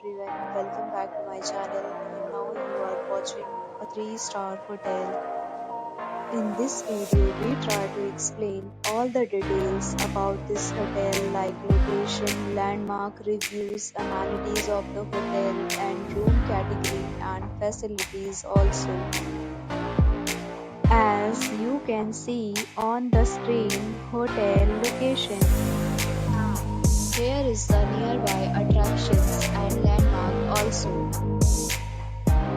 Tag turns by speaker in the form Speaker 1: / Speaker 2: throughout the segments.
Speaker 1: everyone, welcome back to my channel and now you are watching a 3-star hotel. In this video, we try to explain all the details about this hotel like location, landmark, reviews, amenities of the hotel and room category and facilities also. As you can see on the screen, hotel location. Here is the nearby attractions and landmark also.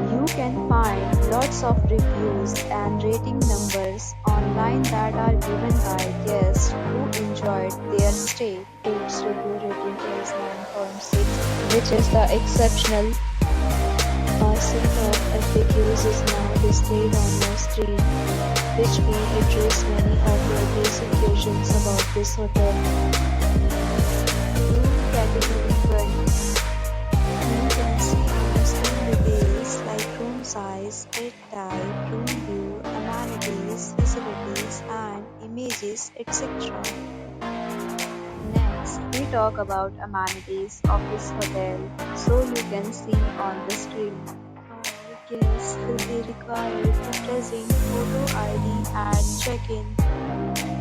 Speaker 1: You can find lots of reviews and rating numbers online that are given by guests who enjoyed their stay. Its review rating is 9.6, which is the exceptional. A set of FAQs is now displayed on your screen, which may address many of your basic questions about this hotel. Category 1. You can see on the screen details like room size, bed type, room view, amenities, facilities and images, etc. Next, we talk about amenities of this hotel, so you can see on the screen. All guests will be required to present photo ID at check-in.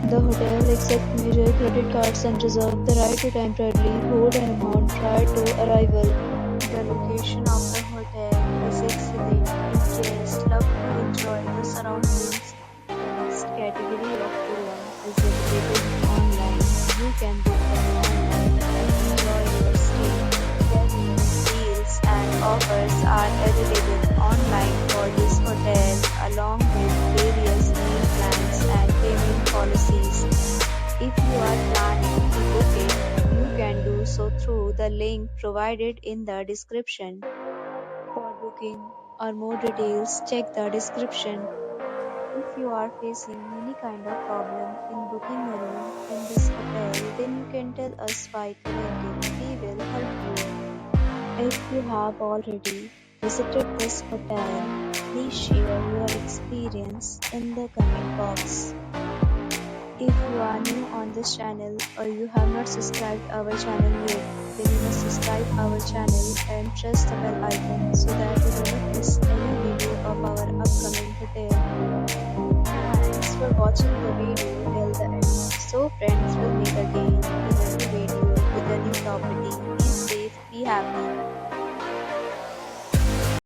Speaker 1: The hotel accepts major credit cards and reserves the right to temporarily hold an amount prior to arrival. The location of the hotel is excellent if guests love to enjoy the surroundings. The next category of room is available online. You can book them online and enjoy your stay. Various deals and offers are available online for this hotel along with various meal plans and payment policies. If you are planning to book it, you can do so through the link provided in the description. For booking or more details, check the description. If you are facing any kind of problem in booking a room in this hotel, then you can tell us by commenting. We will help you. If you have already visited this hotel, please share your experience in the comment box. If you are new on this channel or you have not subscribed our channel yet, then you must subscribe our channel and press the bell icon so that you do not miss any video of our upcoming hotel. Thanks for watching the video till the end. So friends, will meet again in a new video with a new property. Be safe, be happy.